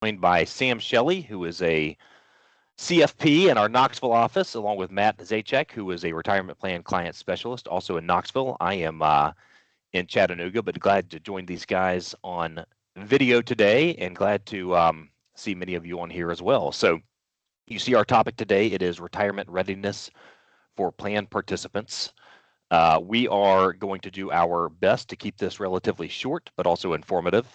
Joined by Sam Shelley, who is a CFP in our Knoxville office, along with Matt Zajac, who is a retirement plan client specialist, also in Knoxville. I am in Chattanooga, but glad to join these guys on video today, and glad to see many of you on here as well. So you see our topic today. It is retirement readiness for plan participants. We are going to do our best to keep this relatively short, but also informative.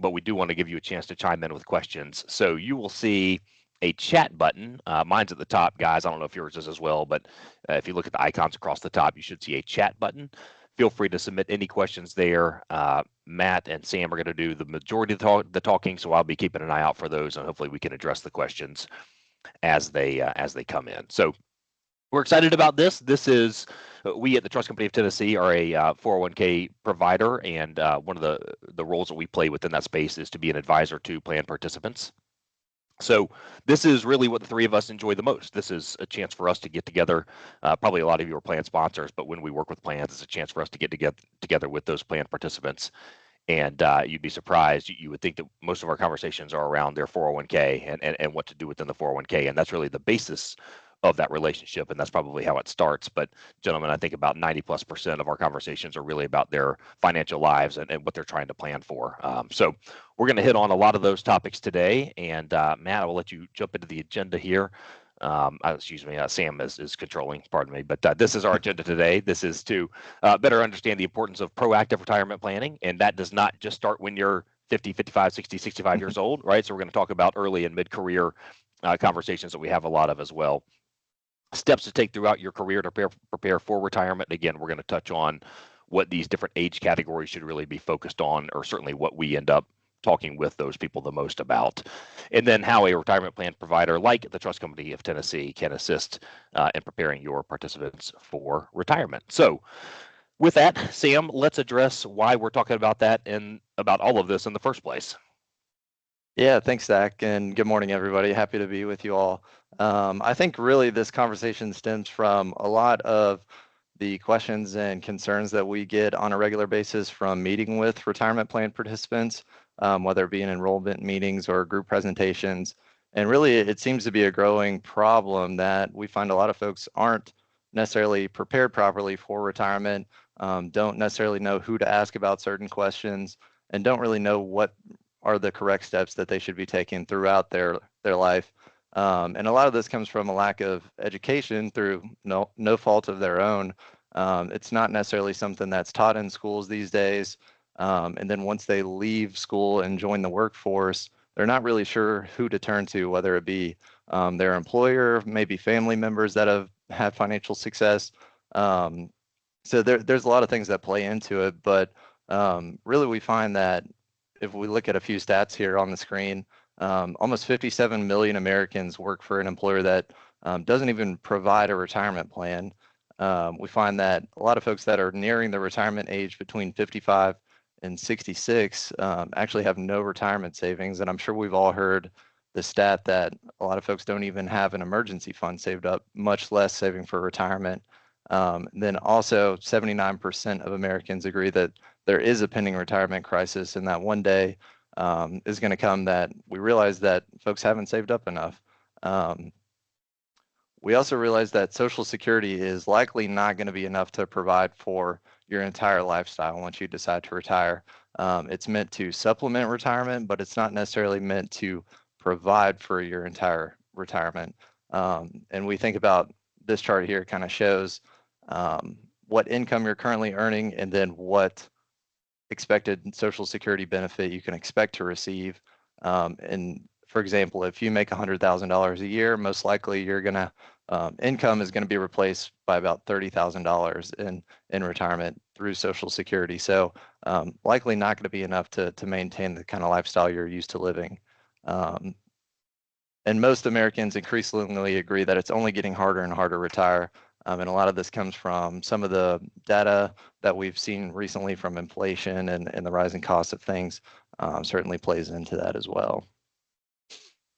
But we do want to give you a chance to chime in with questions. So you will see a chat button. Mine's at the top, guys. I don't know if yours is as well, but if you look at the icons across the top, you should see a chat button. Feel free to submit any questions there. Matt and Sam are going to do the majority of the talking, so I'll be keeping an eye out for those, and hopefully we can address the questions as they come in. So we're excited about this. This is, we at the Trust Company of Tennessee are a 401k provider, and one of the roles that we play within that space is to be an advisor to plan participants. So this is really what the three of us enjoy the most. This is a chance for us to get together. Probably a lot of you are plan sponsors, but when we work with plans, it's a chance for us to get together with those plan participants. And you'd be surprised. You would think that most of our conversations are around their 401k and what to do within the 401k. And that's really the basis of that relationship. And that's probably how it starts. But gentlemen, I think about 90+% of our conversations are really about their financial lives and what they're trying to plan for. So we're going to hit on a lot of those topics today. And Matt, I will let you jump into the agenda here. Excuse me, Sam is controlling, pardon me, but this is our agenda today. This is to better understand the importance of proactive retirement planning. And that does not just start when you're 50, 55, 60, 65 years old, right? So we're going to talk about early and mid-career conversations that we have a lot of as well. Steps to take throughout your career to prepare for retirement. Again, we're going to touch on what these different age categories should really be focused on, or certainly what we end up talking with those people the most about. And then how a retirement plan provider like the Trust Company of Tennessee can assist in preparing your participants for retirement. So with that, Sam, let's address why we're talking about that and about all of this in the first place. Yeah, thanks, Zach, and good morning, everybody. Happy to be with you all. I think really this conversation stems from a lot of the questions and concerns that we get on a regular basis from meeting with retirement plan participants, whether it be in enrollment meetings or group presentations. And really, it seems to be a growing problem that we find a lot of folks aren't necessarily prepared properly for retirement, don't necessarily know who to ask about certain questions, and don't really know what are the correct steps that they should be taking throughout their life. And a lot of this comes from a lack of education through no fault of their own. It's not necessarily something that's taught in schools these days. And then once they leave school and join the workforce, they're not really sure who to turn to, whether it be their employer, maybe family members that have had financial success. So there's a lot of things that play into it, but really we find that if we look at a few stats here on the screen, almost 57 million Americans work for an employer that doesn't even provide a retirement plan. We find that a lot of folks that are nearing the retirement age between 55 and 66 actually have no retirement savings. And I'm sure we've all heard the stat that a lot of folks don't even have an emergency fund saved up, much less saving for retirement. Then also 79% of Americans agree that there is a pending retirement crisis, and that one day is going to come that we realize that folks haven't saved up enough. We also realize that Social Security is likely not going to be enough to provide for your entire lifestyle once you decide to retire. It's meant to supplement retirement, but it's not necessarily meant to provide for your entire retirement. And we think about this chart here kind of shows what income you're currently earning and then what expected Social Security benefit you can expect to receive. And for example, if you make $100,000 a year, most likely you're gonna income is going to be replaced by about $30,000 in retirement through Social Security. So likely not going to be enough to maintain the kind of lifestyle you're used to living. And most Americans increasingly agree that it's only getting harder and harder to retire. And a lot of this comes from some of the data that we've seen recently from inflation and the rising cost of things certainly plays into that as well.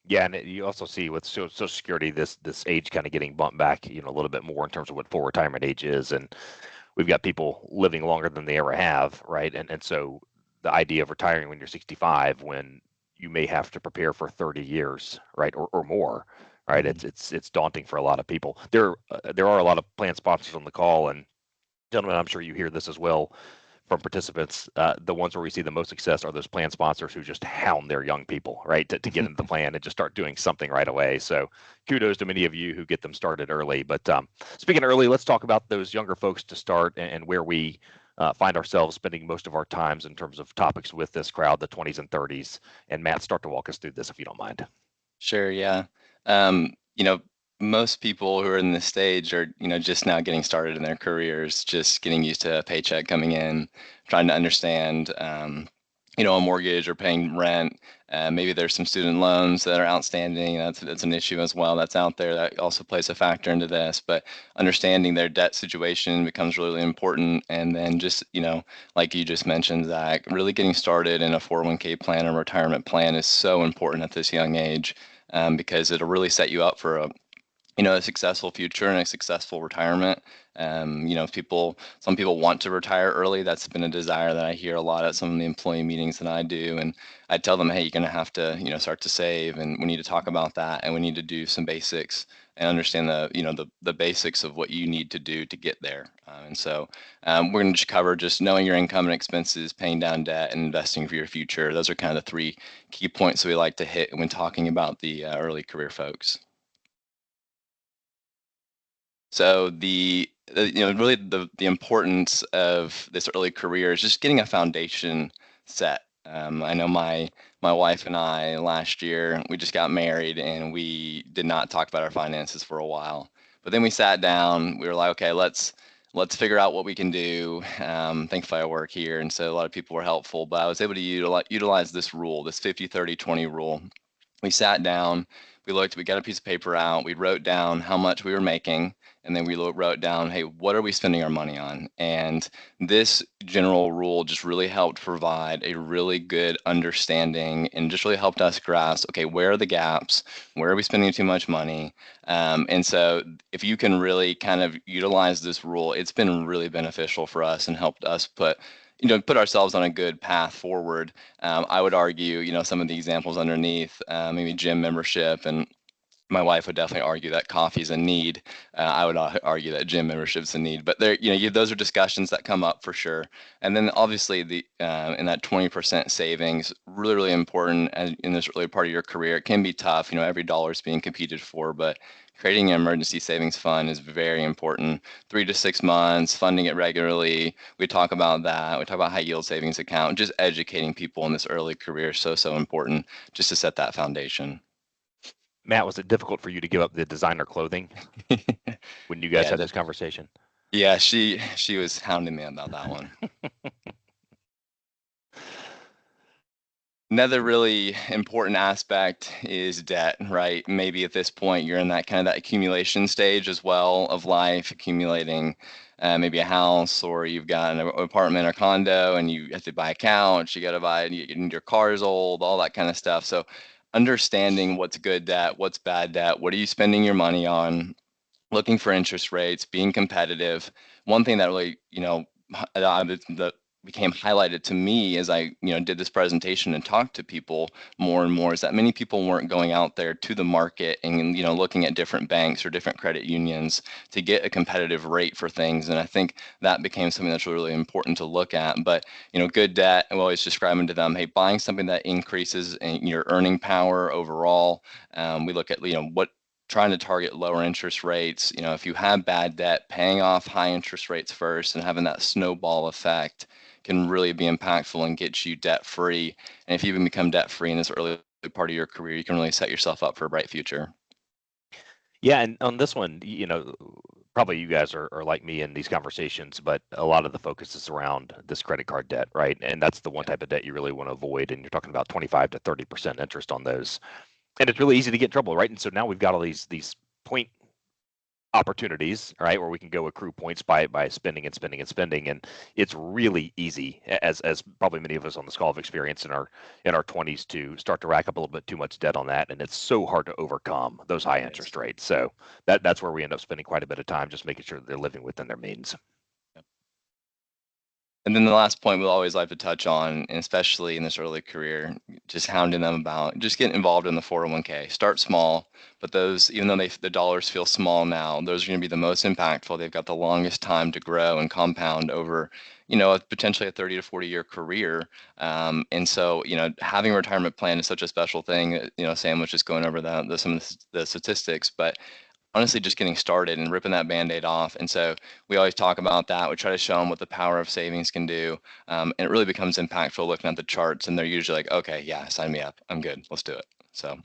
Yeah, and you also see with Social Security this age kind of getting bumped back, a little bit more in terms of what full retirement age is, and we've got people living longer than they ever have, right? And so the idea of retiring when you're 65, when you may have to prepare for 30 years, right, or more, right? It's daunting for a lot of people. There are a lot of plan sponsors on the call, and gentlemen, I'm sure you hear this as well from participants. The ones where we see the most success are those plan sponsors who just hound their young people, right, to get into the plan and just start doing something right away. So kudos to many of you who get them started early. But speaking early, let's talk about those younger folks to start and where we find ourselves spending most of our times in terms of topics with this crowd, the 20s and 30s. And Matt, start to walk us through this if you don't mind. Sure, yeah. You know, most people who are in this stage are, just now getting started in their careers, just getting used to a paycheck coming in, trying to understand, a mortgage or paying rent. Maybe there's some student loans that are outstanding. That's an issue as well that's out there that also plays a factor into this. But understanding their debt situation becomes really important. And then just, like you just mentioned, Zach, really getting started in a 401k plan or retirement plan is so important at this young age, because it'll really set you up for a successful future and a successful retirement. Some people want to retire early. That's been a desire that I hear a lot at some of the employee meetings that I do. And I tell them, hey, you're going to have to, start to save, and we need to talk about that, and we need to do some basics and understand the basics of what you need to do to get there. We're going to cover just knowing your income and expenses, paying down debt, and investing for your future. Those are kind of the three key points that we like to hit when talking about the early career folks. So really the importance of this early career is just getting a foundation set. I know my wife and I last year, we just got married and we did not talk about our finances for a while. But then we sat down, we were like, okay, let's figure out what we can do. Thankfully I work here, and so a lot of people were helpful, but I was able to utilize this rule, this 50-30-20 rule. We sat down, we got a piece of paper out, we wrote down how much we were making, and then we wrote down, hey, what are we spending our money on? And this general rule just really helped provide a really good understanding and just really helped us grasp, okay, where are the gaps? Where are we spending too much money? And so if you can really kind of utilize this rule, it's been really beneficial for us and helped us put ourselves on a good path forward. I would argue, some of the examples underneath, maybe gym membership, and my wife would definitely argue that coffee is a need. I would argue that gym membership is a need. But there, those are discussions that come up for sure. And then obviously in that 20% savings, really, really important in this early part of your career. It can be tough. Every dollar is being competed for, but creating an emergency savings fund is very important. 3 to 6 months, funding it regularly. We talk about that. We talk about high yield savings account. Just educating people in this early career is so important, just to set that foundation. Matt, was it difficult for you to give up the designer clothing when you guys had this conversation? Yeah, she was hounding me about that one. Another really important aspect is debt, right? Maybe at this point you're in that kind of that accumulation stage as well of life, accumulating maybe a house, or you've got an apartment or condo and you have to buy a couch, you got to buy, your car's old, all that kind of stuff. So understanding what's good debt, what's bad debt, what are you spending your money on, looking for interest rates, being competitive. One thing that really, that became highlighted to me as I, did this presentation and talked to people more and more, is that many people weren't going out there to the market and, looking at different banks or different credit unions to get a competitive rate for things. And I think that became something that's really important to look at. But, good debt, I'm always describing to them, hey, buying something that increases in your earning power overall. We look at, trying to target lower interest rates. If you have bad debt, paying off high interest rates first and having that snowball effect can really be impactful and get you debt free. And if you even become debt free in this early part of your career, you can really set yourself up for a bright future. Yeah, and on this one, probably you guys are like me in these conversations, but a lot of the focus is around this credit card debt, right? And that's the one type of debt you really want to avoid. And you're talking about 25 to 30% interest on those. And it's really easy to get in trouble, right? And so now we've got all these point opportunities, right, where we can go accrue points by spending and spending and spending, and it's really easy, as probably many of us on this call have experienced in our 20s, to start to rack up a little bit too much debt on that, and it's so hard to overcome those high interest rates. So that's where we end up spending quite a bit of time just making sure that they're living within their means. And then the last point we'll always like to touch on, and especially in this early career, just hounding them about just getting involved in the 401k. Start small, but those, even though the dollars feel small now, those are going to be the most impactful. They've got the longest time to grow and compound over, potentially a 30 to 40-year career. And so, having a retirement plan is such a special thing. Sam was just going over some of the statistics, but honestly just getting started and ripping that Band-Aid off. And so we always talk about that. We try to show them what the power of savings can do. And it really becomes impactful looking at the charts, and they're usually like, okay, yeah, sign me up. I'm good. Let's do it. So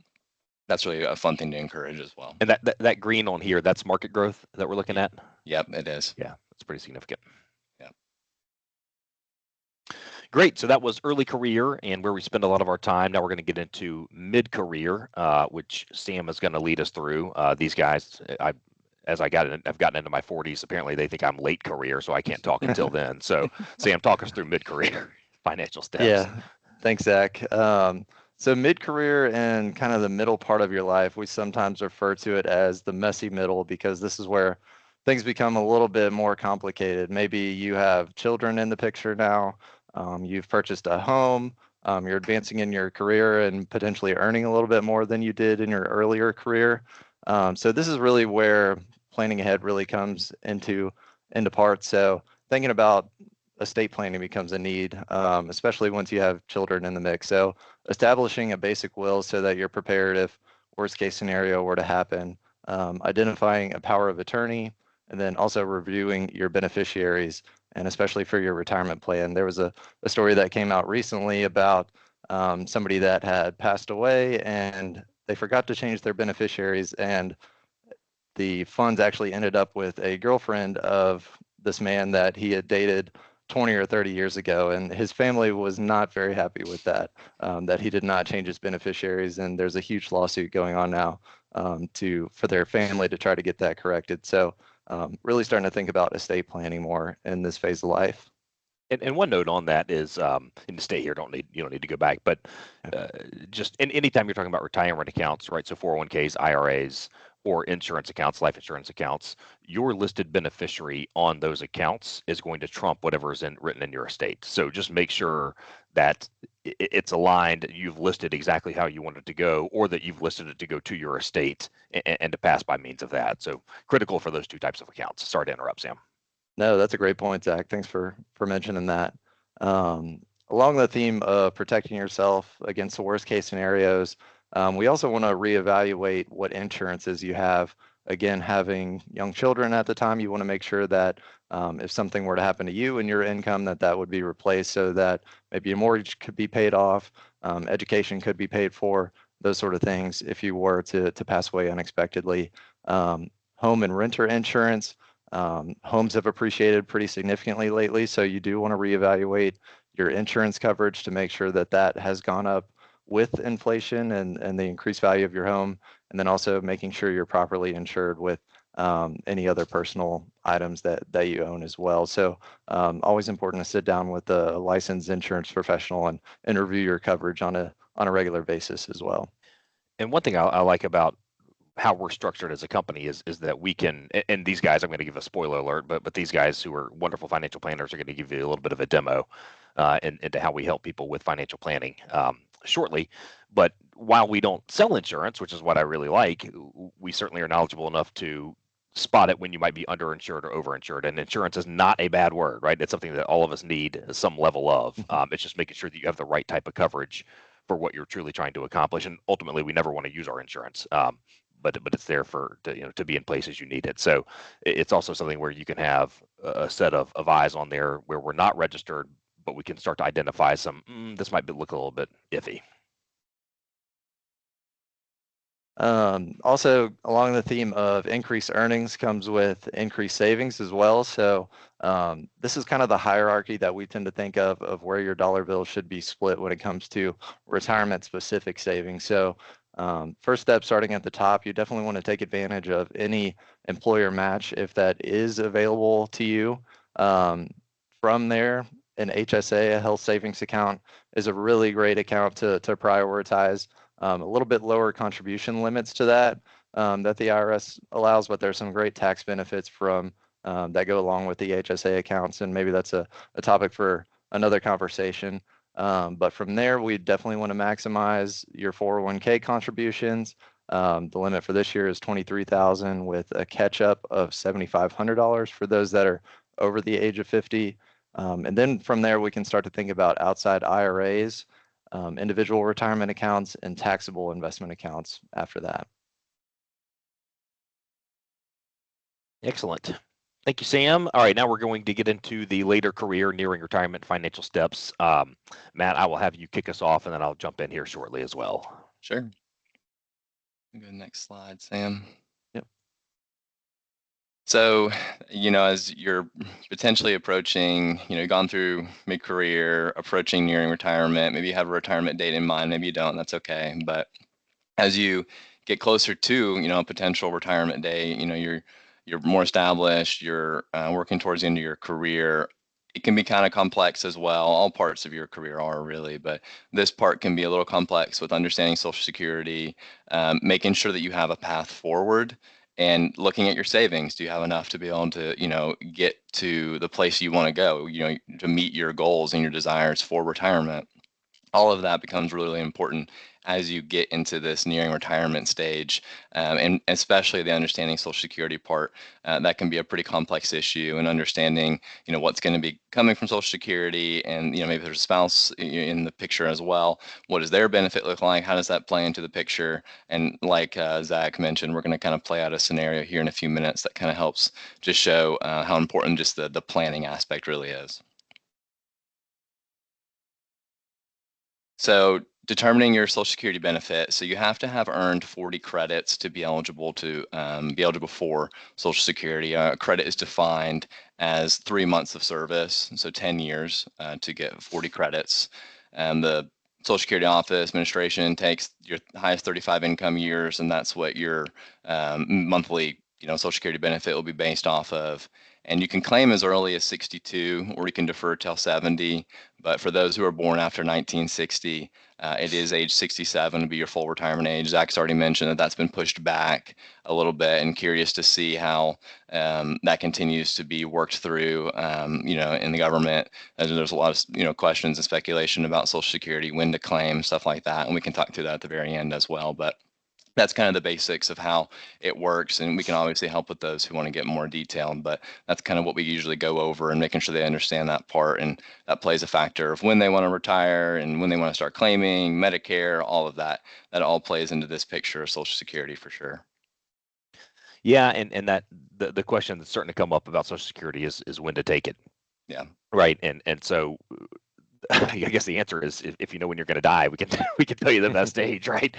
that's really a fun thing to encourage as well. And that green on here, that's market growth that we're looking at? Yep, it is. Yeah, that's pretty significant. Yeah. Great. So that was early career and where we spend a lot of our time. Now we're going to get into mid-career, which Sam is going to lead us through. These guys, I've gotten into my 40s. Apparently, they think I'm late career, so I can't talk until then. So, Sam, talk us through mid-career financial steps. Yeah, thanks, Zach. So mid-career and kind of the middle part of your life, we sometimes refer to it as the messy middle, because this is where things become a little bit more complicated. Maybe you have children in the picture now. You've purchased a home. You're advancing in your career and potentially earning a little bit more than you did in your earlier career. So this is really where planning ahead really comes into part. So thinking about estate planning becomes a need, especially once you have children in the mix. So establishing a basic will so that you're prepared if worst case scenario were to happen, identifying a power of attorney, and then also reviewing your beneficiaries, and especially for your retirement plan. There was a story that came out recently about somebody that had passed away and they forgot to change their beneficiaries, and the funds actually ended up with a girlfriend of this man that he had dated 20 or 30 years ago, and his family was not very happy with that, that he did not change his beneficiaries, and there's a huge lawsuit going on now for their family to try to get that corrected. So really starting to think about estate planning more in this phase of life. And one note on that is, and to stay here, you don't need to go back, but just anytime you're talking about retirement accounts, right? So 401ks, IRAs, or insurance accounts, life insurance accounts, your listed beneficiary on those accounts is going to trump whatever is written in your estate. So just make sure that it's aligned, you've listed exactly how you want it to go, or that you've listed it to go to your estate and to pass by means of that. So critical for those two types of accounts. Sorry to interrupt, Sam. No, that's a great point, Zach. Thanks for mentioning that. Along the theme of protecting yourself against the worst case scenarios, we also want to reevaluate what insurances you have. Again, having young children at the time, you want to make sure that if something were to happen to you and your income, that would be replaced, so that maybe a mortgage could be paid off, education could be paid for, those sort of things if you were to pass away unexpectedly. Home and renter insurance. Homes have appreciated pretty significantly lately, so you do want to reevaluate your insurance coverage to make sure that has gone up with inflation and the increased value of your home, and then also making sure you're properly insured with any other personal items that you own as well. So always important to sit down with a licensed insurance professional and review your coverage on a regular basis as well. And one thing I like about how we're structured as a company is that we can, and these guys, I'm going to give a spoiler alert, but these guys who are wonderful financial planners are going to give you a little bit of a demo into how we help people with financial planning shortly. But while we don't sell insurance, which is what I really like, we certainly are knowledgeable enough to spot it when you might be underinsured or overinsured. And insurance is not a bad word, right? It's something that all of us need some level of. It's just making sure that you have the right type of coverage for what you're truly trying to accomplish. And ultimately, we never want to use our insurance. But it's there to be in place as you need it. So it's also something where you can have a set of eyes on there where we're not registered, but we can start to identify some, this might look a little bit iffy. Also, along the theme of increased earnings comes with increased savings as well. So this is kind of the hierarchy that we tend to think of where your dollar bill should be split when it comes to retirement specific savings. So first step, starting at the top, you definitely want to take advantage of any employer match if that is available to you. From there, an HSA, a health savings account, is a really great account to prioritize. A little bit lower contribution limits to that the IRS allows, but there's some great tax benefits from that go along with the HSA accounts, and maybe that's a topic for another conversation. But from there, we definitely want to maximize your 401k contributions. The limit for this year is $23,000 with a catch up of $7,500 for those that are over the age of 50. And then from there, we can start to think about outside IRAs, individual retirement accounts, and taxable investment accounts after that. Excellent. Thank you, Sam. All right, now we're going to get into the later career, nearing retirement financial steps. Matt, I will have you kick us off, and then I'll jump in here shortly as well. Sure. Go to the next slide, Sam. Yep. So, as you're potentially approaching, gone through mid-career, approaching nearing retirement, maybe you have a retirement date in mind, maybe you don't, that's okay. But as you get closer to, a potential retirement day, you're more established, you're working towards the end of your career. It can be kind of complex as well. All parts of your career are really, but this part can be a little complex with understanding Social Security, making sure that you have a path forward, and looking at your savings. Do you have enough to be able to, get to the place you want to go, to meet your goals and your desires for retirement? All of that becomes really important as you get into this nearing retirement stage, and especially the understanding Social Security part. That can be a pretty complex issue, and understanding, what's going to be coming from Social Security, and maybe there's a spouse in the picture as well. What does their benefit look like? How does that play into the picture? And like Zach mentioned, we're going to kind of play out a scenario here in a few minutes that kind of helps just show how important just the planning aspect really is. So determining your Social Security benefit. So you have to have earned 40 credits to be eligible for Social Security. Credit is defined as 3 months of service, so 10 years to get 40 credits. And the Social Security Office Administration takes your highest 35 income years, and that's what your monthly Social Security benefit will be based off of. And you can claim as early as 62, or you can defer till 70. But for those who are born after 1960, it is age 67 to be your full retirement age. Zach's already mentioned that that's been pushed back a little bit, and curious to see how that continues to be worked through, in the government. As there's a lot of, questions and speculation about Social Security, when to claim, stuff like that. And we can talk through that at the very end as well. But that's kind of the basics of how it works, and we can obviously help with those who want to get more detailed, but that's kind of what we usually go over, and making sure they understand that part, and that plays a factor of when they want to retire and when they want to start claiming Medicare, all of that all plays into this picture of Social Security for sure. Yeah, and that the question that's starting to come up about Social Security is when to take it. Yeah. Right, and so I guess the answer is, if you know when you're going to die, we can tell you the best age, right?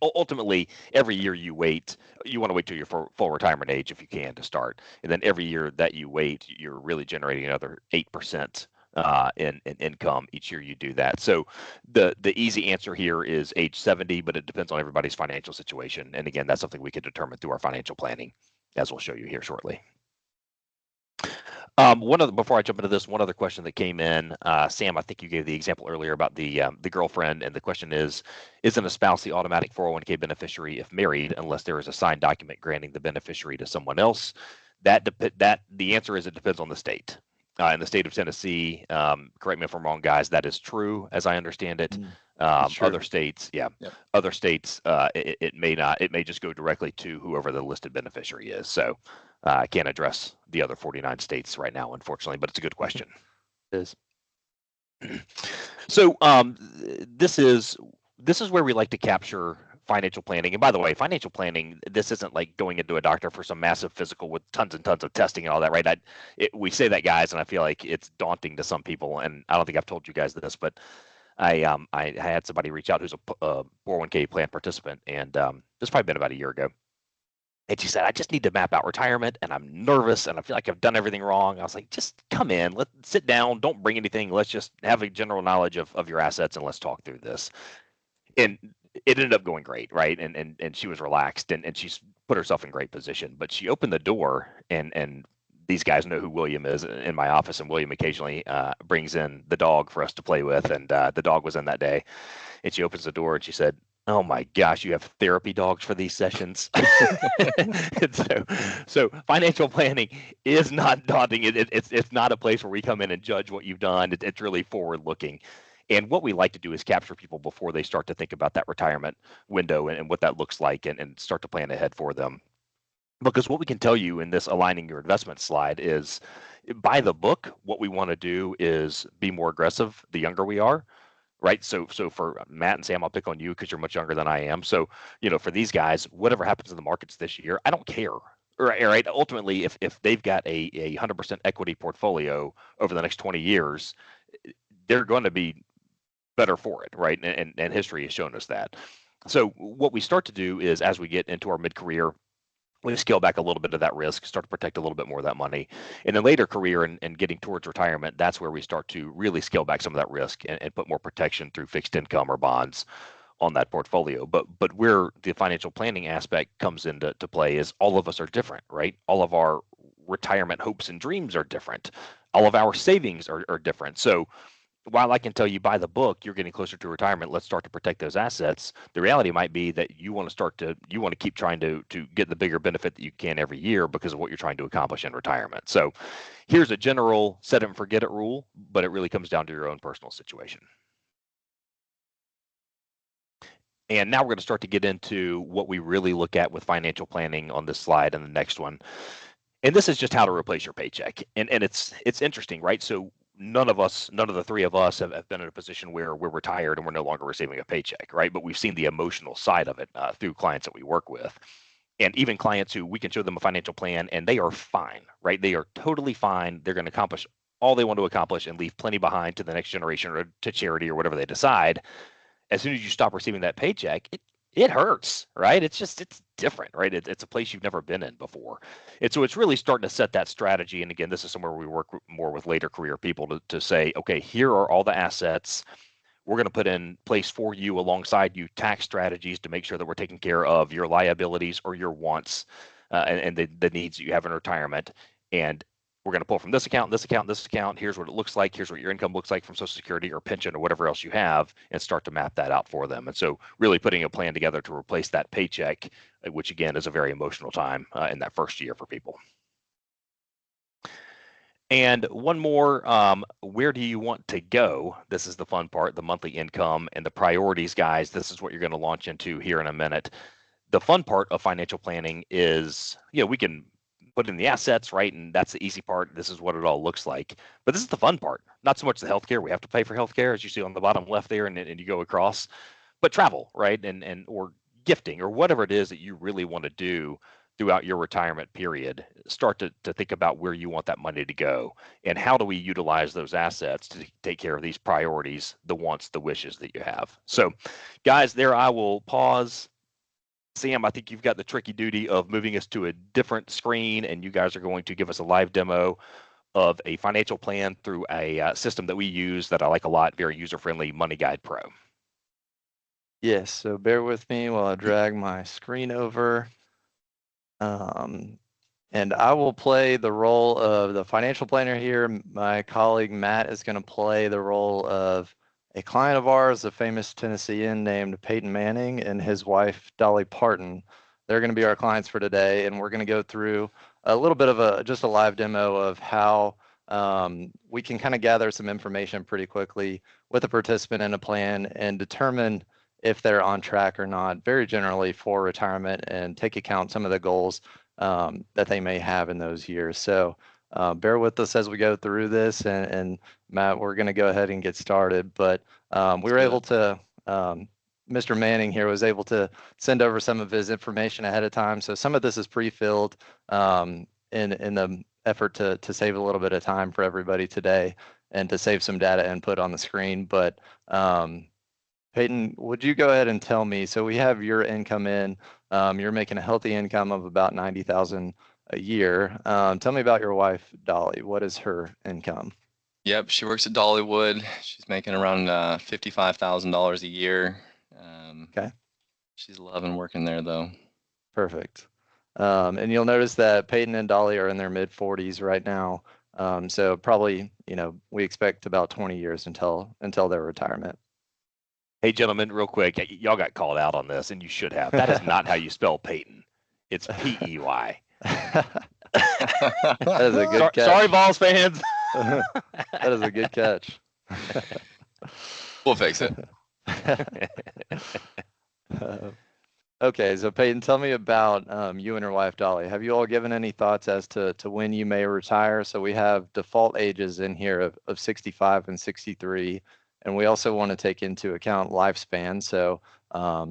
Ultimately, every year you wait, you want to wait till your full retirement age if you can to start, and then every year that you wait, you're really generating another 8% in income each year you do that. So the easy answer here is age 70, but it depends on everybody's financial situation, and again, that's something we can determine through our financial planning, as we'll show you here shortly. Before I jump into this, one other question that came in, Sam, I think you gave the example earlier about the girlfriend, and the question is, isn't a spouse the automatic 401k beneficiary if married, unless there is a signed document granting the beneficiary to someone else? The answer is, it depends on the state. In the state of Tennessee, correct me if I'm wrong, guys, that is true as I understand it. Other states, other states, it may not. It may just go directly to whoever the listed beneficiary is. So I can't address the other 49 states right now, unfortunately, but it's a good question. It is. So this is where we like to capture financial planning. And by the way, financial planning, this isn't like going into a doctor for some massive physical with tons and tons of testing and all that, right? We say that, guys, and I feel like it's daunting to some people. And I don't think I've told you guys this, but I had somebody reach out who's a 401k plan participant, and this has probably been about a year ago. And she said, I just need to map out retirement, and I'm nervous, and I feel like I've done everything wrong. I was like, just come in, let's sit down, don't bring anything. Let's just have a general knowledge of your assets, and let's talk through this. And it ended up going great, right? And she was relaxed, and she's put herself in great position. But she opened the door, and these guys know who William is in my office, and William occasionally brings in the dog for us to play with, and the dog was in that day. And she opens the door, and she said, Oh my gosh, you have therapy dogs for these sessions. And so financial planning is not daunting. It's not a place where we come in and judge what you've done. It's really forward looking. And what we like to do is capture people before they start to think about that retirement window and what that looks like and start to plan ahead for them. Because what we can tell you in this aligning your investment slide is by the book, what we want to do is be more aggressive the younger we are, right? So for Matt and Sam, I'll pick on you because you're much younger than I am. So, for these guys, whatever happens in the markets this year, I don't care. Right. Ultimately, if they've got a 100% equity portfolio over the next 20 years, they're going to be better for it, right? And history has shown us that. So what we start to do is as we get into our mid-career, we scale back a little bit of that risk, start to protect a little bit more of that money. In a later career and getting towards retirement, that's where we start to really scale back some of that risk and put more protection through fixed income or bonds on that portfolio. But where the financial planning aspect comes into play is all of us are different, right? All of our retirement hopes and dreams are different. All of our savings are different. So while I can tell you by the book, you're getting closer to retirement, let's start to protect those assets. The reality might be that you want to keep trying to get the bigger benefit that you can every year because of what you're trying to accomplish in retirement. So here's a general set it and forget it rule, but it really comes down to your own personal situation. And now we're going to start to get into what we really look at with financial planning on this slide and the next one. And this is just how to replace your paycheck. And it's interesting, right? So none of the three of us have been in a position where we're retired and we're no longer receiving a paycheck, right? But we've seen the emotional side of it through clients that we work with. And even clients who we can show them a financial plan and they are fine, right? They are totally fine. They're going to accomplish all they want to accomplish and leave plenty behind to the next generation or to charity or whatever they decide. As soon as you stop receiving that paycheck, it hurts, right? It's different, right? It's a place you've never been in before. And so it's really starting to set that strategy. And again, this is somewhere we work more with later career people to say, okay, here are all the assets. We're going to put in place for you alongside you tax strategies to make sure that we're taking care of your liabilities or your wants and the needs that you have in retirement. And we're going to pull from this account, this account, this account. Here's what it looks like. Here's what your income looks like from Social Security or pension or whatever else you have, and start to map that out for them. And so really putting a plan together to replace that paycheck, which again is a very emotional time in that first year for people. And one more, where do you want to go? This is the fun part, the monthly income and the priorities, guys. This is what you're going to launch into here in a minute. The fun part of financial planning is, we can put in the assets, right? And that's the easy part. This is what it all looks like. But this is the fun part. Not so much the healthcare. We have to pay for healthcare, as you see on the bottom left there, and you go across. But travel, right? And or gifting or whatever it is that you really want to do throughout your retirement period, start to think about where you want that money to go and how do we utilize those assets to take care of these priorities, the wants, the wishes that you have. So guys, there I will pause. Sam, I think you've got the tricky duty of moving us to a different screen, and you guys are going to give us a live demo of a financial plan through a system that we use that I like a lot, very user-friendly, Money Guide Pro. Yes, so bear with me while I drag my screen over. And I will play the role of the financial planner here. My colleague Matt is going to play the role of a client of ours, a famous Tennessean named Peyton Manning, and his wife, Dolly Parton. They're going to be our clients for today, and we're going to go through a little bit of just a live demo of how we can kind of gather some information pretty quickly with a participant in a plan and determine if they're on track or not, very generally for retirement, and take account some of the goals that they may have in those years. So bear with us as we go through this, and Matt, we're going to go ahead and get started. But we were able to, Mr. Manning here was able to send over some of his information ahead of time. So some of this is pre-filled in the effort to save a little bit of time for everybody today and to save some data input on the screen. But Peyton, would you go ahead and tell me, so we have your income in, you're making a healthy income of about $90,000 a year. Tell me about your wife, Dolly. What is her income? Yep, she works at Dollywood. She's making around $55,000 a year. Okay. She's loving working there though. Perfect. And you'll notice that Peyton and Dolly are in their mid 40s right now. So probably, we expect about 20 years until their retirement. Hey, gentlemen, real quick, y'all got called out on this, and you should have. That is not how you spell Peyton. It's P-E-Y. That is a good catch. Sorry, Vols fans. That is a good catch. We'll fix it. Okay, so Peyton, tell me about you and your wife Dolly. Have you all given any thoughts as to when you may retire? So we have default ages in here of 65 and 63, and we also want to take into account lifespan. So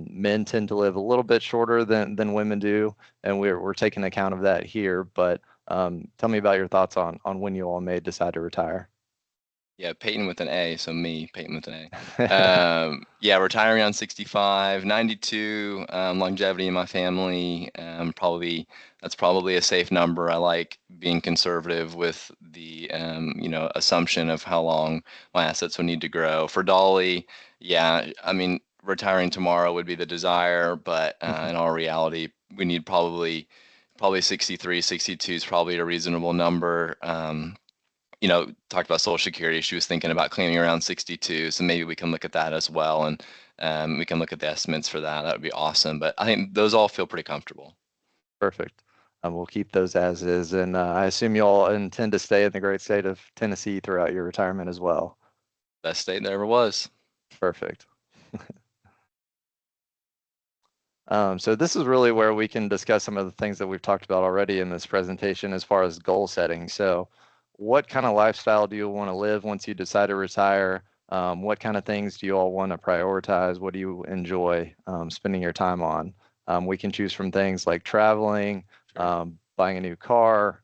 men tend to live a little bit shorter than women do, and we're taking account of that here. But tell me about your thoughts on when you all may decide to retire. Yeah, Peyton with an A, so me, Peyton with an A. Yeah, retiring on 65, 92, longevity in my family. That's probably a safe number. I like being conservative with the assumption of how long my assets would need to grow. For Dolly, yeah, I mean, retiring tomorrow would be the desire, but in all reality, we need probably 63, 62 is probably a reasonable number. Talked about Social Security. She was thinking about claiming around 62, so maybe we can look at that as well, and we can look at the estimates for that. That would be awesome. But I think those all feel pretty comfortable. Perfect. We'll keep those as is, and I assume you all intend to stay in the great state of Tennessee throughout your retirement as well. Best state there ever was. Perfect. So this is really where we can discuss some of the things that we've talked about already in this presentation as far as goal setting. So what kind of lifestyle do you want to live once you decide to retire? What kind of things do you all want to prioritize? What do you enjoy spending your time on? We can choose from things like traveling, buying a new car,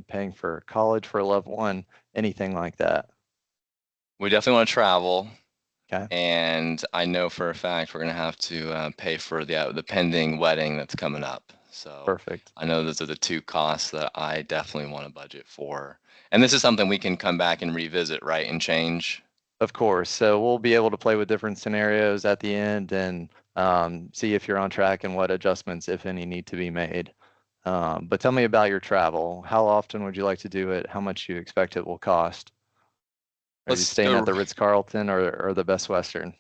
paying for college for a loved one, anything like that. We definitely want to travel. Okay. And I know for a fact we're going to have to pay for the pending wedding that's coming up. So Perfect. I know those are the two costs that I definitely want to budget for. And this is something we can come back and revisit, right, and change. Of course. So we'll be able to play with different scenarios at the end and see if you're on track and what adjustments, if any, need to be made. But tell me about your travel. How often would you like to do it? How much you expect it will cost? Are you staying at the Ritz-Carlton or the Best Western?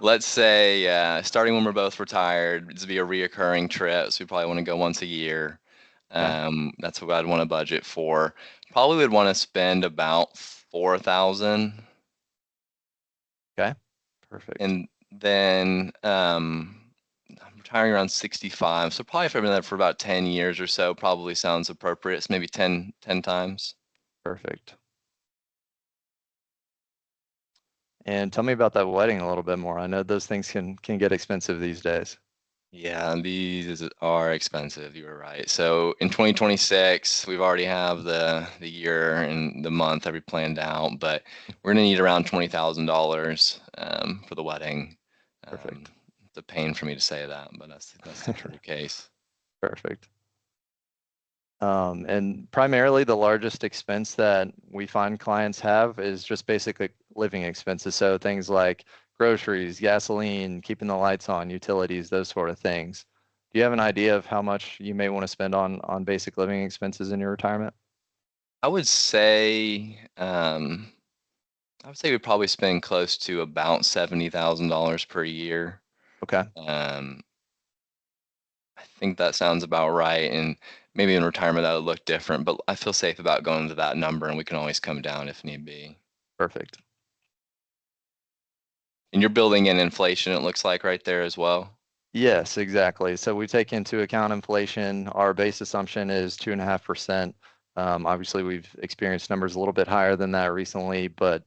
Let's say starting when we're both retired, this would be a reoccurring trip. So we probably want to go once a year. That's what I'd want to budget for. Probably would want to spend about $4,000. Okay, perfect. And then I'm retiring around 65. So probably if I've been there for about 10 years or so, probably sounds appropriate. It's maybe 10 times. Perfect. And tell me about that wedding a little bit more. I know those things can get expensive these days. Yeah, these are expensive. You were right. So in 2026, we've already have the year and the month already planned out, but we're gonna need around $20,000 for the wedding. Perfect. It's a pain for me to say that, but that's the true case. Perfect. And primarily the largest expense that we find clients have is just basically living expenses. So things like groceries, gasoline, keeping the lights on, utilities, those sort of things. Do you have an idea of how much you may want to spend on basic living expenses in your retirement? I would say we'd probably spend close to about $70,000 per year. Okay. I think that sounds about right. And maybe in retirement that would look different, but I feel safe about going to that number, and we can always come down if need be. Perfect. And you're building in inflation, it looks like right there as well. Yes, exactly. So we take into account inflation. Our base assumption is 2.5%. Obviously, we've experienced numbers a little bit higher than that recently, but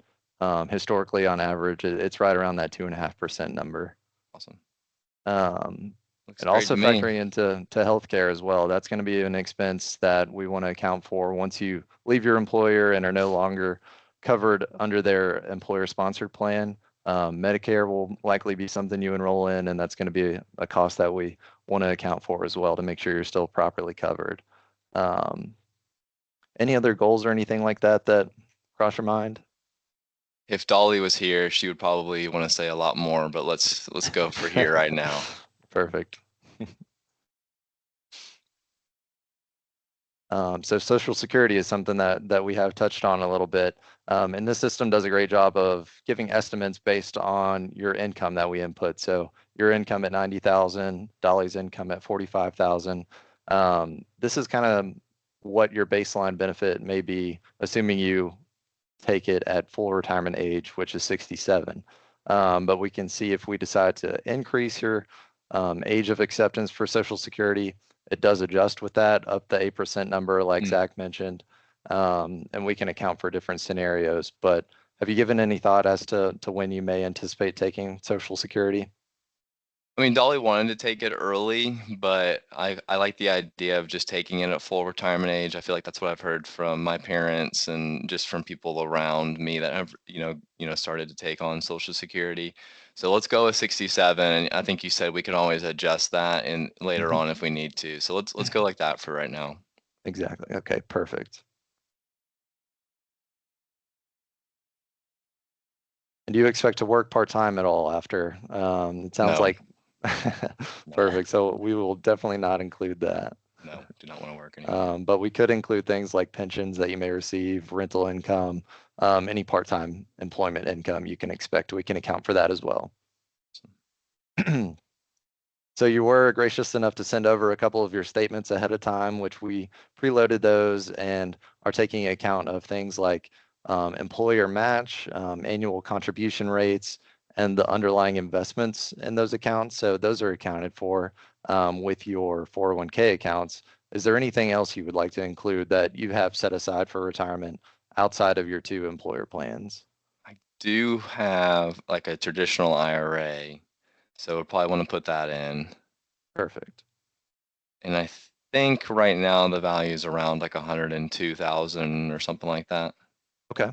historically, on average, it's right around that 2.5% number. Awesome. And also factoring into healthcare as well. That's going to be an expense that we want to account for once you leave your employer and are no longer covered under their employer-sponsored plan. Medicare will likely be something you enroll in, and that's going to be a cost that we want to account for as well to make sure you're still properly covered. Any other goals or anything like that cross your mind? If Dolly was here, she would probably want to say a lot more, but let's go for here right now. Perfect. So Social Security is something that we have touched on a little bit. And this system does a great job of giving estimates based on your income that we input. So your income at 90,000, Dolly's income at 45,000. This is kind of what your baseline benefit may be, assuming you take it at full retirement age, which is 67. But we can see if we decide to increase your age of acceptance for Social Security, it does adjust with that up the 8% number, like Zach mentioned. And we can account for different scenarios. But have you given any thought as to when you may anticipate taking Social Security? I mean, Dolly wanted to take it early, but I like the idea of just taking it at full retirement age. I feel like that's what I've heard from my parents and just from people around me that have, started to take on Social Security. So let's go with 67. And I think you said we can always adjust that in later on if we need to. So let's go like that for right now. Exactly. Okay, perfect. And do you expect to work part-time at all after? It sounds No. like perfect. So we will definitely not include that. No, do not want to work anymore. But we could include things like pensions that you may receive, rental income, any part-time employment income you can expect. We can account for that as well. So you were gracious enough to send over a couple of your statements ahead of time, which we preloaded those and are taking account of things like employer match, annual contribution rates, and the underlying investments in those accounts. So those are accounted for with your 401k accounts. Is there anything else you would like to include that you have set aside for retirement outside of your 2 employer plans? I do have like a traditional IRA, so we'll probably want to put that in. Perfect. And I think right now the value is around like 102,000 or something like that. Okay.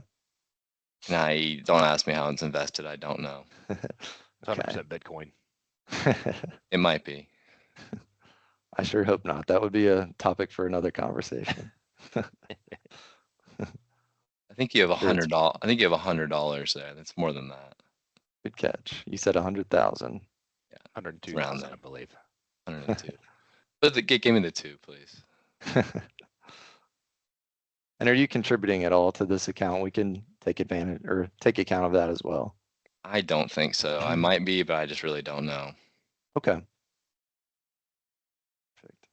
And don't ask me how it's invested. I don't know. It's 100% Bitcoin. It might be. I sure hope not. That would be a topic for another conversation. I think you have $100. I think you have $100 there. That's more than that. Good catch. You said 100,000. Yeah, 102,000, I believe. 102. But give me the 2, please. And are you contributing at all to this account? We can take advantage or take account of that as well. I don't think so. I might be, but I just really don't know. Okay. Perfect.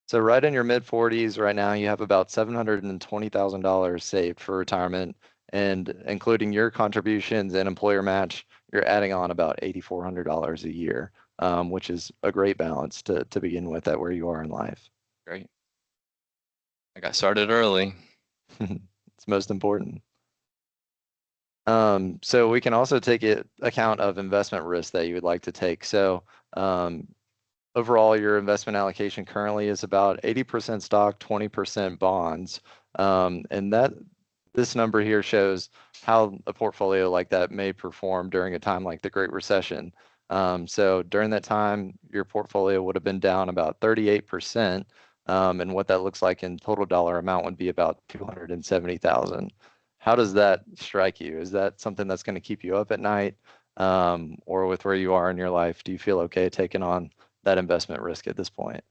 So right in your mid 40s right now, you have about $720,000 saved for retirement, and including your contributions and employer match, you're adding on about $8,400 a year, which is a great balance to begin with at where you are in life. Great. I got started early. It's most important. So we can also take account of investment risk that you would like to take. So overall, your investment allocation currently is about 80% stock, 20% bonds. And this number here shows how a portfolio like that may perform during a time like the Great Recession. So during that time, your portfolio would have been down about 38%. And what that looks like in total dollar amount would be about $270,000. How does that strike you? Is that something that's going to keep you up at night? Or with where you are in your life, do you feel okay taking on that investment risk at this point?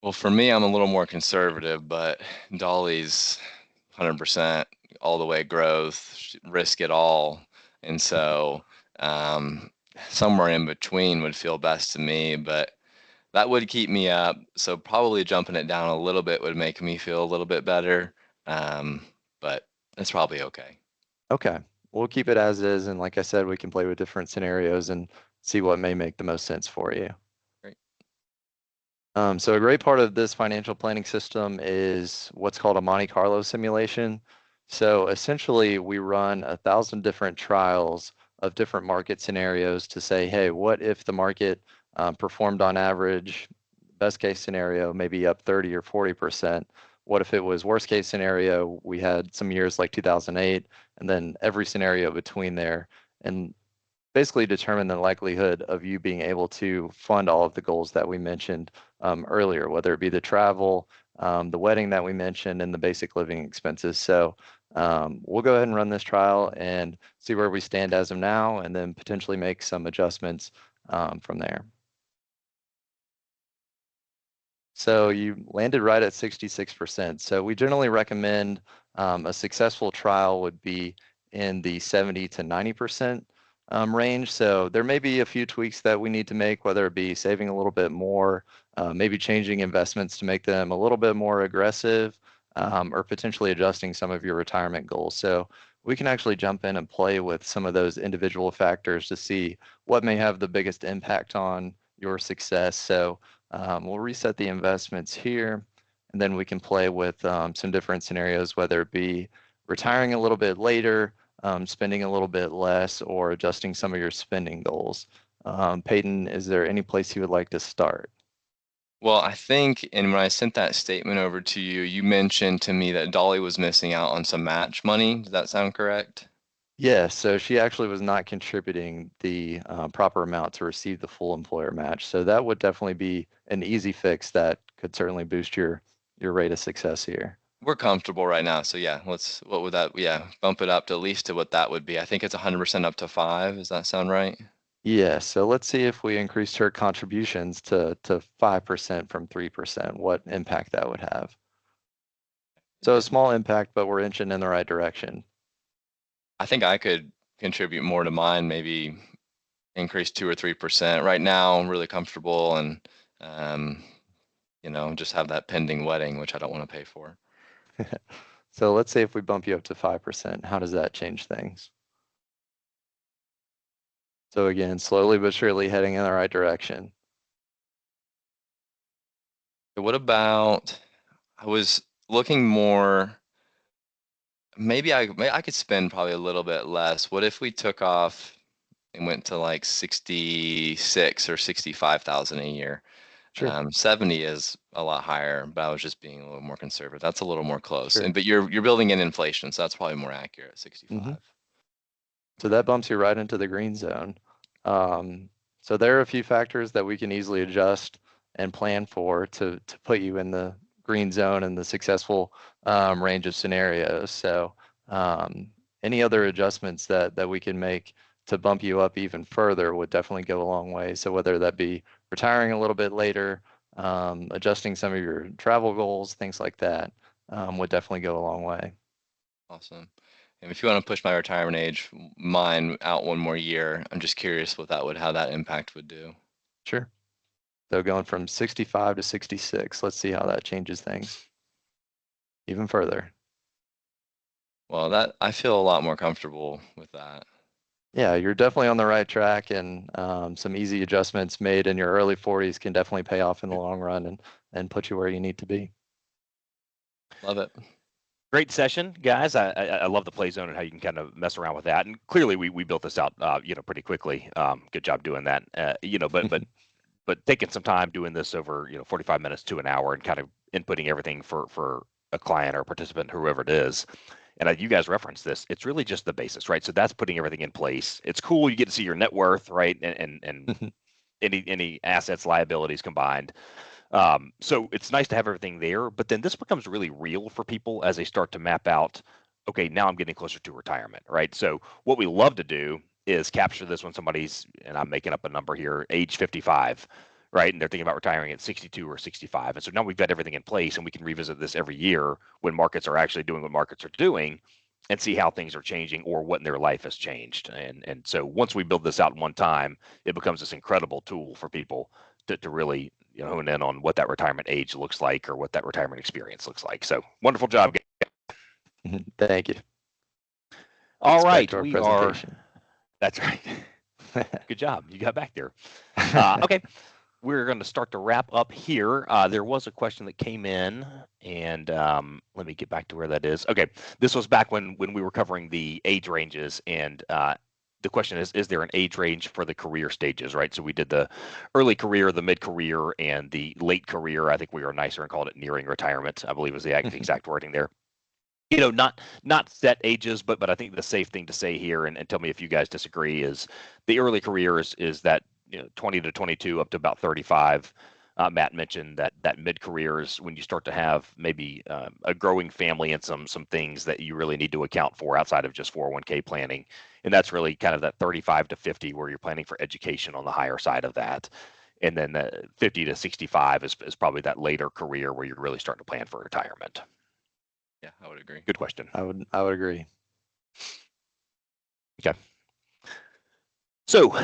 Well, for me, I'm a little more conservative, but Dolly's 100% all the way growth, risk it all. And so somewhere in between would feel best to me, but that would keep me up. So probably jumping it down a little bit would make me feel a little bit better. But it's probably okay. Okay, we'll keep it as is. And like I said, we can play with different scenarios and see what may make the most sense for you. Great. So a great part of this financial planning system is what's called a Monte Carlo simulation. So essentially we run 1,000 different trials of different market scenarios to say, hey, what if the market performed on average, best case scenario, maybe up 30 or 40%. What if it was worst case scenario? We had some years like 2008, and then every scenario between there, and basically determine the likelihood of you being able to fund all of the goals that we mentioned earlier, whether it be the travel, the wedding that we mentioned, and the basic living expenses. So we'll go ahead and run this trial and see where we stand as of now, and then potentially make some adjustments from there. So you landed right at 66%. So we generally recommend a successful trial would be in the 70 to 90% range. So there may be a few tweaks that we need to make, whether it be saving a little bit more, maybe changing investments to make them a little bit more aggressive, or potentially adjusting some of your retirement goals. So we can actually jump in and play with some of those individual factors to see what may have the biggest impact on your success. So we'll reset the investments here, and then we can play with some different scenarios, whether it be retiring a little bit later, spending a little bit less, or adjusting some of your spending goals. Peyton, is there any place you would like to start? Well, I think, and when I sent that statement over to you, you mentioned to me that Dolly was missing out on some match money. Does that sound correct? Yes, so she actually was not contributing the proper amount to receive the full employer match. So that would definitely be an easy fix that could certainly boost your rate of success here. We're comfortable right now, so yeah, what would that, yeah, bump it up to at least to what that would be. I think it's 100% up to 5. Does that sound right? Yeah, so let's see if we increased her contributions to 5% from 3%, what impact that would have. So a small impact, but we're inching in the right direction. I think I could contribute more to mine, maybe increase 2 or 3%. Right now, I'm really comfortable and, just have that pending wedding, which I don't want to pay for. So let's say if we bump you up to 5%, how does that change things? So again, slowly but surely heading in the right direction. What about, I was looking more, maybe I could spend probably a little bit less. What if we took off and went to like 66 or 65,000 a year? Sure. 70 is a lot higher, but I was just being a little more conservative. That's a little more close. Sure. But you're building in inflation, so that's probably more accurate, 65. So that bumps you right into the green zone. So there are a few factors that we can easily adjust and plan for to put you in the green zone and the successful range of scenarios. So any other adjustments that we can make to bump you up even further would definitely go a long way. So whether that be retiring a little bit later, adjusting some of your travel goals, things like that, would definitely go a long way. Awesome. And if you want to push my retirement age, mine out one more year, I'm just curious how that impact would do. Sure. So going from 65 to 66, let's see how that changes things even further. Well, I feel a lot more comfortable with that. Yeah, you're definitely on the right track, and some easy adjustments made in your early 40s can definitely pay off in the long run and put you where you need to be. Love it. Great session, guys. I love the play zone and how you can kind of mess around with that. And clearly, we built this out, pretty quickly. Good job doing that. But taking some time doing this over, 45 minutes to an hour and kind of inputting everything for a client or a participant, whoever it is. And you guys referenced this. It's really just the basis, right? So that's putting everything in place. It's cool. You get to see your net worth, right? And any assets, liabilities combined. So it's nice to have everything there, but then this becomes really real for people as they start to map out, okay, now I'm getting closer to retirement, right? So what we love to do is capture this when somebody's, and I'm making up a number here, age 55, right? And they're thinking about retiring at 62 or 65. And so now we've got everything in place and we can revisit this every year when markets are actually doing what markets are doing and see how things are changing or what in their life has changed. And so once we build this out in one time, it becomes this incredible tool for people to really hone in on what that retirement age looks like or what that retirement experience looks like. So wonderful job. Thank you. All right, that's right. Good job. You got back there. Okay. We're going to start to wrap up here. There was a question that came in, and let me get back to where that is. Okay, this was back when we were covering the age ranges, and the question is there an age range for the career stages, right? So we did the early career, the mid-career, and the late career. I think we were nicer and called it nearing retirement, I believe was the exact wording there. Not set ages, but I think the safe thing to say here, and tell me if you guys disagree, is the early career is that 20 to 22 up to about 35. Matt mentioned that mid-career is when you start to have maybe a growing family and some things that you really need to account for outside of just 401k planning. And that's really kind of that 35 to 50 where you're planning for education on the higher side of that. And then 50 to 65 is probably that later career where you're really starting to plan for retirement. Yeah, I would agree. Good question. I would agree. Okay. So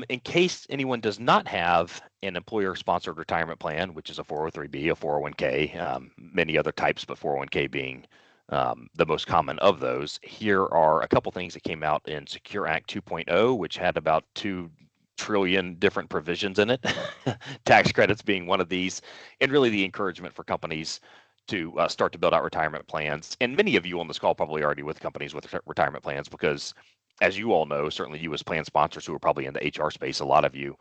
in case anyone does not have an employer-sponsored retirement plan, which is a 403B, a 401k, many other types, but 401k being the most common of those, here are a couple things that came out in Secure Act 2.0, which had about 2 trillion different provisions in it, tax credits being one of these, and really the encouragement for companies to start to build out retirement plans. And many of you on this call probably already with companies with retirement plans, because as you all know, certainly you as plan sponsors who are probably in the HR space, a lot of you,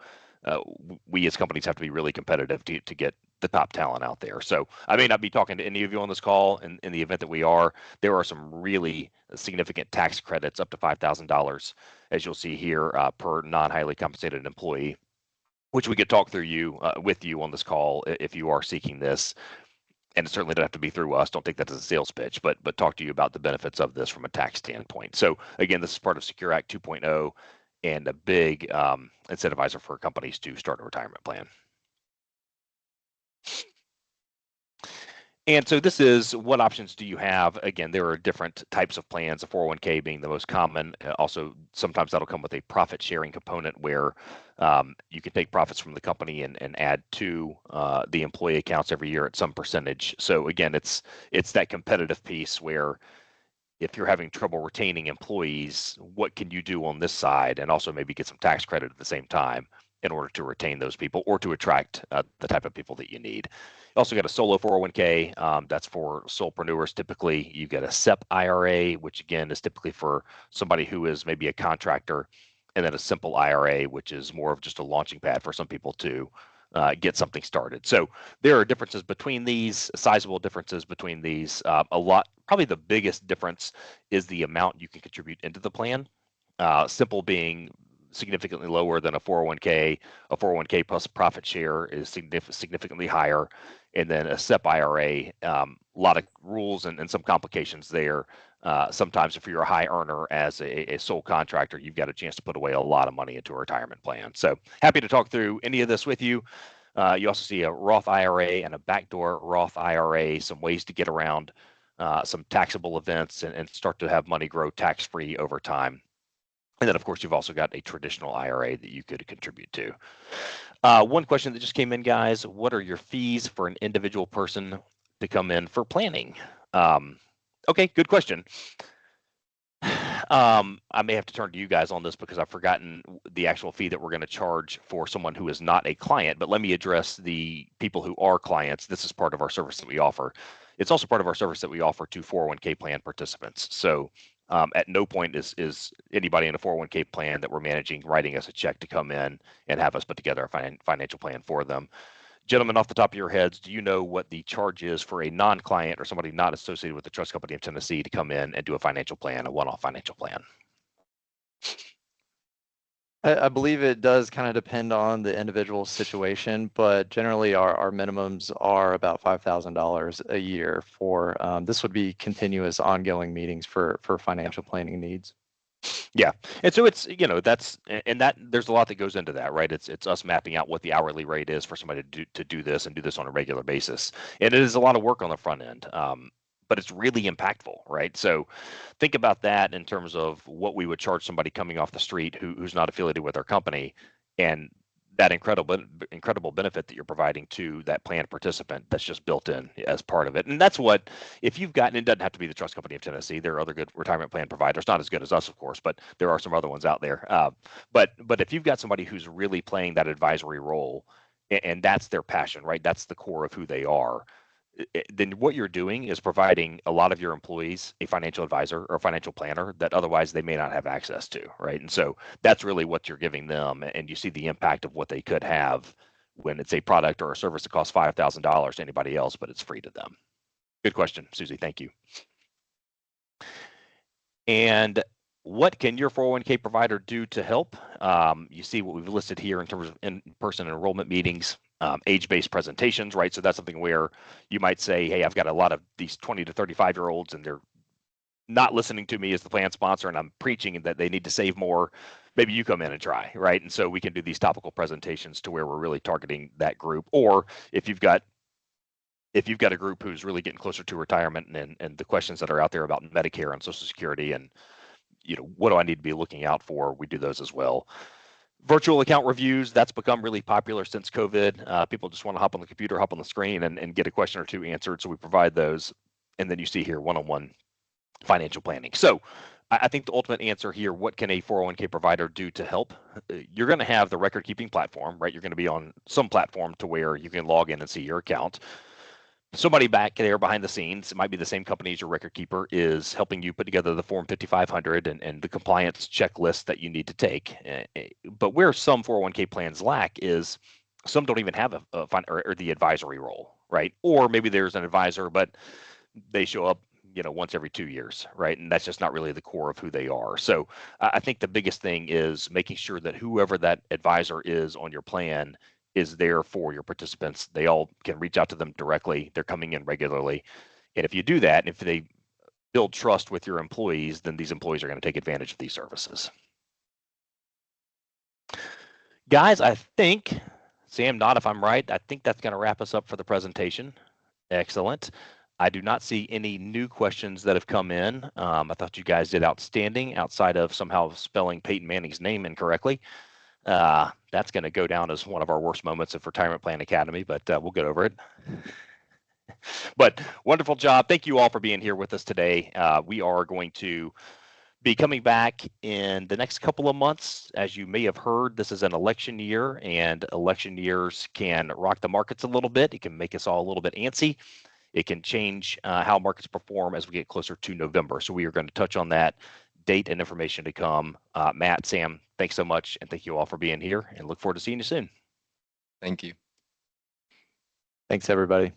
we as companies have to be really competitive to get the top talent out there. So I may not be talking to any of you on this call, and in the event that we are, there are some really significant tax credits up to $5,000, as you'll see here, per non-highly compensated employee, which we could talk through with you on this call if you are seeking this. And it certainly doesn't have to be through us. Don't take that as a sales pitch, but talk to you about the benefits of this from a tax standpoint. So again, this is part of Secure Act 2.0 and a big incentivizer for companies to start a retirement plan. And so this is, what options do you have? Again, there are different types of plans, a 401k being the most common. Also, sometimes that'll come with a profit sharing component where you can take profits from the company and add to the employee accounts every year at some percentage. So again, it's that competitive piece where if you're having trouble retaining employees, what can you do on this side, and also maybe get some tax credit at the same time in order to retain those people or to attract the type of people that you need. You also got a solo 401k. That's for solopreneurs. Typically, you get a SEP IRA, which again is typically for somebody who is maybe a contractor, and then a simple IRA, which is more of just a launching pad for some people to get something started. So there are differences between these, sizable differences between these. Probably the biggest difference is the amount you can contribute into the plan. Simple being significantly lower than a 401k. A 401k plus profit share is significantly higher. And then a SEP IRA, a lot of rules and some complications there. Sometimes if you're a high earner as a sole contractor, you've got a chance to put away a lot of money into a retirement plan. So happy to talk through any of this with you. You also see a Roth IRA and a backdoor Roth IRA, some ways to get around some taxable events and start to have money grow tax-free over time. And then, of course, you've also got a traditional IRA that you could contribute to. One question that just came in, guys: what are your fees for an individual person to come in for planning? Okay, good question. I may have to turn to you guys on this because I've forgotten the actual fee that we're going to charge for someone who is not a client, but let me address the people who are clients. This is part of our service that we offer. It's also part of our service that we offer to 401k plan participants. So at no point is anybody in a 401k plan that we're managing writing us a check to come in and have us put together a financial plan for them. Gentlemen, off the top of your heads, do you know what the charge is for a non-client or somebody not associated with the Trust Company of Tennessee to come in and do a financial plan, a one-off financial plan? I believe it does kind of depend on the individual situation, but generally our minimums are about $5,000 a year for, this would be continuous ongoing meetings for financial planning needs. Yeah. And so it's, that's, and that there's a lot that goes into that, right? It's us mapping out what the hourly rate is for somebody to do this and do this on a regular basis. And it is a lot of work on the front end. But it's really impactful, right? So think about that in terms of what we would charge somebody coming off the street who's not affiliated with our company, and that incredible benefit that you're providing to that plan participant that's just built in as part of it. And that's what, if you've gotten, it doesn't have to be the Trust Company of Tennessee. There are other good retirement plan providers, not as good as us, of course, but there are some other ones out there. But if you've got somebody who's really playing that advisory role, and that's their passion, right? That's the core of who they are. Then what you're doing is providing a lot of your employees a financial advisor or a financial planner that otherwise they may not have access to, right? And so that's really what you're giving them, and you see the impact of what they could have when it's a product or a service that costs $5,000 to anybody else, but it's free to them. Good question, Susie. Thank you. And what can your 401k provider do to help? You see what we've listed here in terms of in-person enrollment meetings. Age-based presentations, right? So that's something where you might say, hey, I've got a lot of these 20 to 35-year-olds and they're not listening to me as the plan sponsor and I'm preaching that they need to save more, maybe you come in and try, right? And so we can do these topical presentations to where we're really targeting that group. Or if you've got a group who's really getting closer to retirement and the questions that are out there about Medicare and Social Security and, what do I need to be looking out for? We do those as well. Virtual account reviews, that's become really popular since COVID. People just want to hop on the computer, hop on the screen and get a question or two answered. So we provide those. And then you see here one-on-one financial planning. So I think the ultimate answer here, what can a 401k provider do to help? You're going to have the record keeping platform, right? You're going to be on some platform to where you can log in and see your account. Somebody back there behind the scenes, it might be the same company as your record keeper, is helping you put together the Form 5500 and the compliance checklist that you need to take. But where some 401k plans lack is some don't even have or the advisory role, right? Or maybe there's an advisor, but they show up, once every 2 years, right? And that's just not really the core of who they are. So I think the biggest thing is making sure that whoever that advisor is on your plan is there for your participants. They all can reach out to them directly. They're coming in regularly. And if you do that, and if they build trust with your employees, then these employees are going to take advantage of these services. Guys, I think, Sam, nod if I'm right, I think that's going to wrap us up for the presentation. Excellent. I do not see any new questions that have come in. I thought you guys did outstanding outside of somehow spelling Peyton Manning's name incorrectly. That's going to go down as one of our worst moments of Retirement Plan Academy, but we'll get over it. But wonderful job. Thank you all for being here with us today. We are going to be coming back in the next couple of months. As you may have heard, this is an election year, and election years can rock the markets a little bit. It can make us all a little bit antsy. It can change how markets perform as we get closer to November. So we are going to touch on that, date and information to come. Matt, Sam, thanks so much. And thank you all for being here and look forward to seeing you soon. Thank you. Thanks, everybody.